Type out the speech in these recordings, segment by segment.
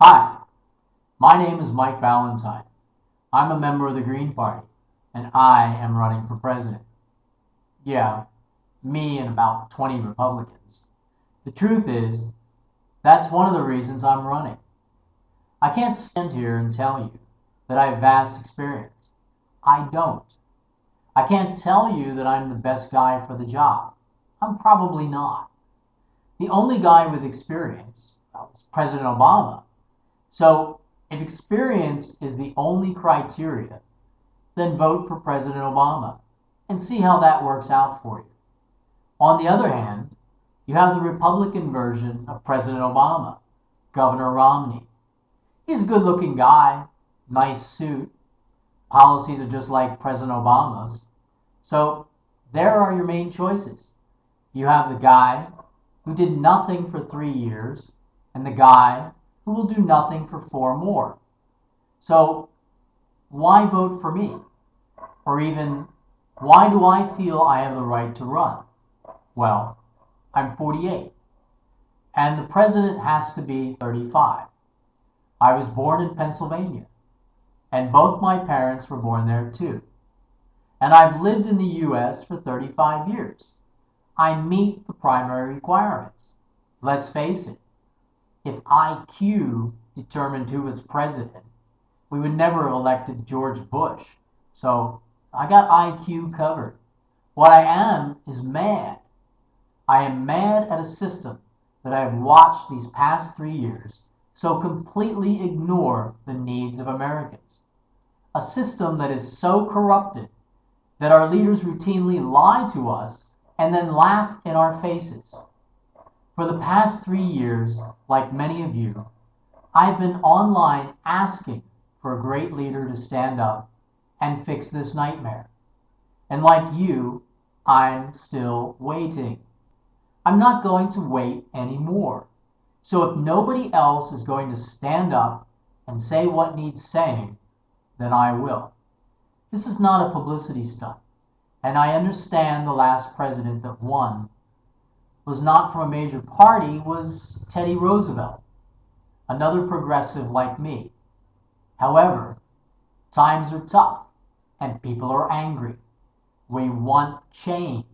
Hi, my name is Mike Ballantine. I'm a member of the Green Party, and I am running for president. Yeah, me and about 20 Republicans. The truth is, that's one of the reasons I'm running. I can't stand here and tell you that I have vast experience. I don't. I can't tell you that I'm the best guy for the job. I'm probably not. The only guy with experience is President Obama. So, if experience is the only criteria, then vote for President Obama and see how that works out for you. On the other hand, you have the Republican version of President Obama, Governor Romney. He's a good looking guy, nice suit, policies are just like President Obama's. So, there are your main choices. You have the guy who did nothing for 3 years and the guy who will do nothing for 4 more. So, why vote for me? Or even, why do I feel I have the right to run? Well, I'm 48, and the president has to be 35. I was born in Pennsylvania, and both my parents were born there too. And I've lived in the US for 35 years. I meet the primary requirements. Let's face it, if IQ determined who was president, we would never have elected George Bush. So I got IQ covered. What I am is mad. I am mad at a system that I have watched these past 3 years so completely ignore the needs of Americans. A system that is so corrupted that our leaders routinely lie to us and then laugh in our faces. For the past 3 years, like many of you, I've been online asking for a great leader to stand up and fix this nightmare. And like you, I'm still waiting. I'm not going to wait anymore. So if nobody else is going to stand up and say what needs saying, then I will. This is not a publicity stunt. And I understand the last president that won was not from a major party, was Teddy Roosevelt, another progressive like me. However, times are tough and people are angry. We want change.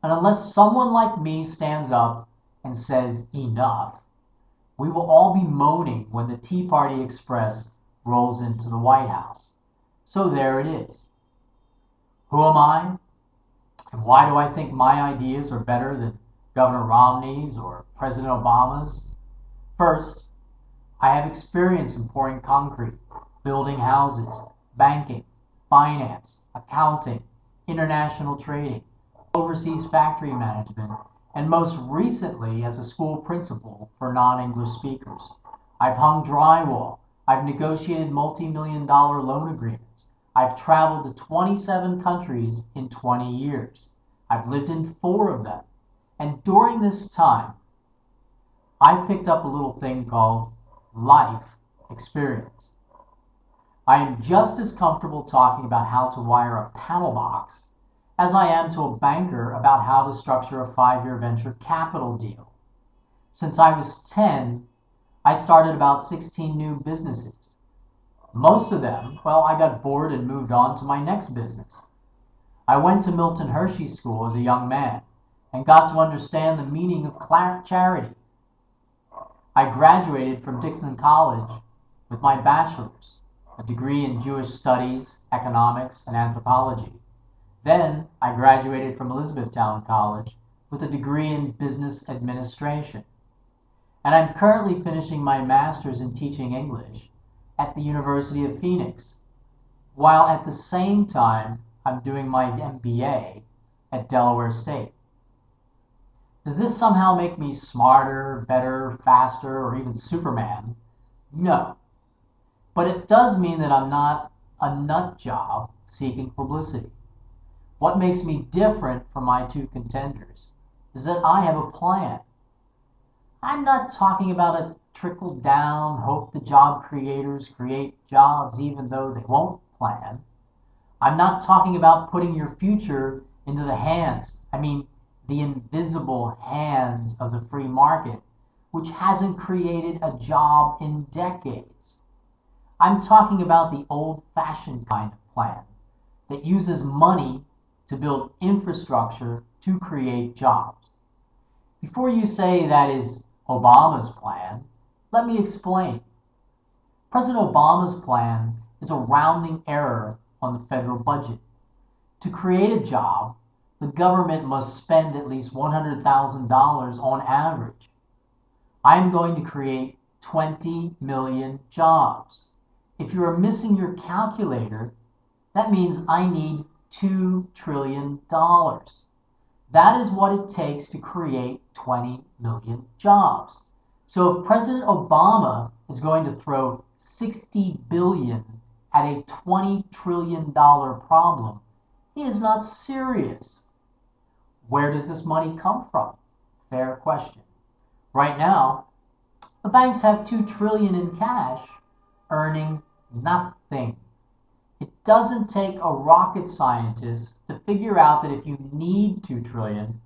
And unless someone like me stands up and says enough, we will all be moaning when the Tea Party Express rolls into the White House. So there it is. Who am I? And why do I think my ideas are better than Governor Romney's or President Obama's? First, I have experience in pouring concrete, building houses, banking, finance, accounting, international trading, overseas factory management, and most recently as a school principal for non-English speakers. I've hung drywall. I've negotiated multi-million-dollar loan agreements. I've traveled to 27 countries in 20 years. I've lived in 4 of them. And during this time, I picked up a little thing called life experience. I am just as comfortable talking about how to wire a panel box as I am to a banker about how to structure a 5-year venture capital deal. Since I was 10, I started about 16 new businesses. Most of them, well, I got bored and moved on to my next business. I went to Milton Hershey School as a young man and got to understand the meaning of charity. I graduated from Dixon College with my bachelor's, a degree in Jewish studies, economics, and anthropology. Then I graduated from Elizabethtown College with a degree in business administration. And I'm currently finishing my master's in teaching English at the University of Phoenix, while at the same time I'm doing my MBA at Delaware State. Does this somehow make me smarter, better, faster, or even Superman? No. But it does mean that I'm not a nut job seeking publicity. What makes me different from my 2 contenders is that I have a plan. I'm not talking about a trickle down, hope the job creators create jobs even though they won't plan. I'm not talking about putting your future into the invisible hands of the free market, which hasn't created a job in decades. I'm talking about the old-fashioned kind of plan that uses money to build infrastructure to create jobs. Before you say that is Obama's plan, let me explain. President Obama's plan is a rounding error on the federal budget. To create a job, the government must spend at least $100,000 on average. I am going to create 20 million jobs. If you are missing your calculator, that means I need $2 trillion. That is what it takes to create 20 million jobs. So if President Obama is going to throw $60 billion at a $20 trillion problem, he is not serious. Where does this money come from? Fair question. Right now, the banks have $2 trillion in cash, earning nothing. It doesn't take a rocket scientist to figure out that if you need $2 trillion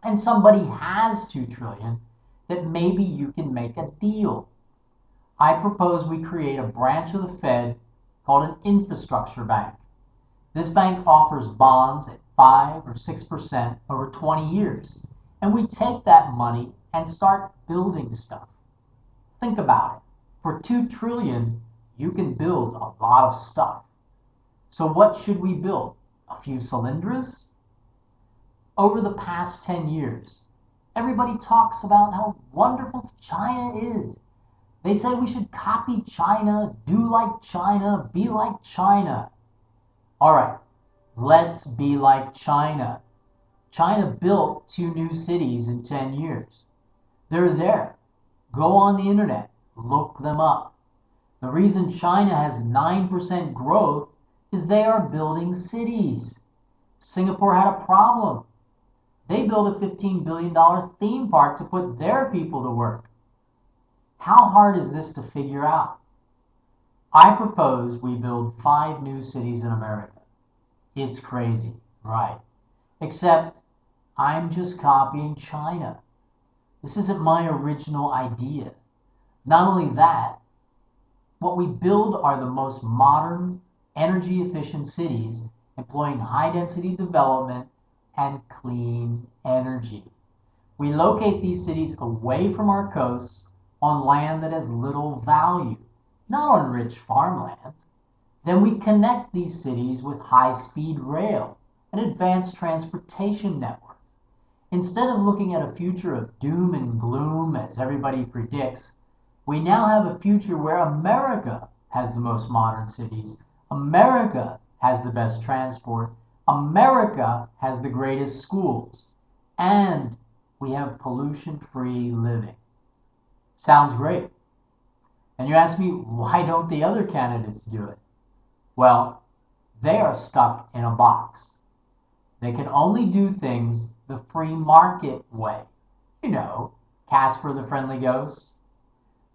and somebody has $2 trillion, that maybe you can make a deal. I propose we create a branch of the Fed called an infrastructure bank. This bank offers bonds at 5 or 6% over 20 years, and we take that money and start building stuff. Think about it. For $2 trillion, you can build a lot of stuff. So what should we build? A few cylinders? Over the past 10 years, everybody talks about how wonderful China is. They say we should copy China, do like China, be like China. All right, let's be like China. China built 2 new cities in 10 years. They're there. Go on the internet, look them up. The reason China has 9% growth is they are building cities. Singapore had a problem. They built a $15 billion theme park to put their people to work. How hard is this to figure out? I propose we build 5 new cities in America. It's crazy, right? Except I'm just copying China. This isn't my original idea. Not only that, what we build are the most modern, energy-efficient cities employing high-density development and clean energy. We locate these cities away from our coasts on land that has little value, not on rich farmland. Then we connect these cities with high-speed rail and advanced transportation networks. Instead of looking at a future of doom and gloom as everybody predicts, we now have a future where America has the most modern cities, America has the best transport, America has the greatest schools, and we have pollution-free living. Sounds great. And you ask me, why don't the other candidates do it? Well, they are stuck in a box. They can only do things the free market way. You know, Casper the Friendly Ghost.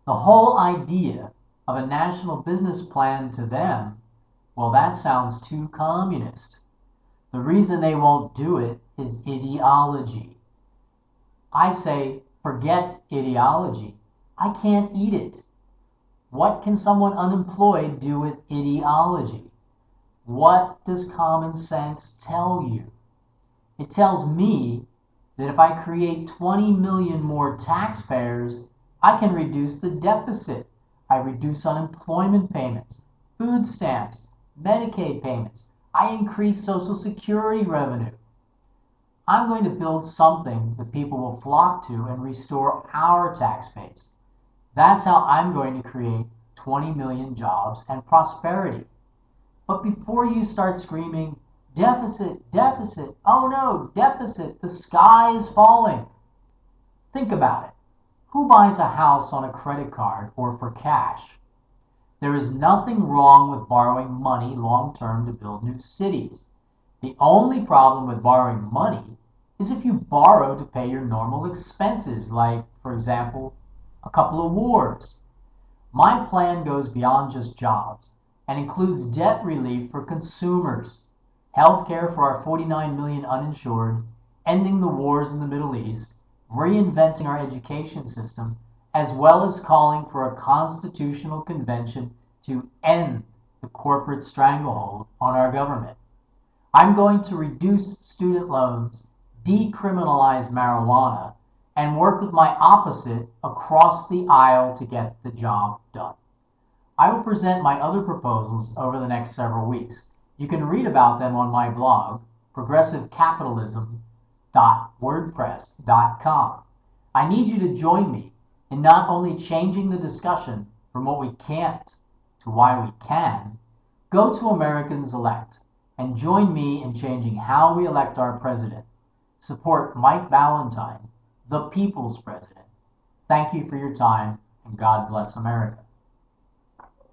The whole idea of a national business plan to them, well, that sounds too communist. The reason they won't do it is ideology. I say, forget ideology. I can't eat it. What can someone unemployed do with ideology? What does common sense tell you? It tells me that if I create 20 million more taxpayers, I can reduce the deficit. I reduce unemployment payments, food stamps, Medicaid payments. I increase Social Security revenue. I'm going to build something that people will flock to and restore our tax base. That's how I'm going to create 20 million jobs and prosperity. But before you start screaming, deficit, deficit, oh no, deficit, the sky is falling. Think about it. Who buys a house on a credit card or for cash? There is nothing wrong with borrowing money long-term to build new cities. The only problem with borrowing money is if you borrow to pay your normal expenses, like, for example, a couple of wars. My plan goes beyond just jobs and includes debt relief for consumers, health care for our 49 million uninsured, ending the wars in the Middle East, reinventing our education system, as well as calling for a constitutional convention to end the corporate stranglehold on our government. I'm going to reduce student loans, decriminalize marijuana, and work with my opposite across the aisle to get the job done. I will present my other proposals over the next several weeks. You can read about them on my blog, progressivecapitalism.wordpress.com. I need you to join me in not only changing the discussion from what we can't to why we can. Go to Americans Elect and join me in changing how we elect our president. Support Mike Ballantine, the people's president. Thank you for your time, and God bless America.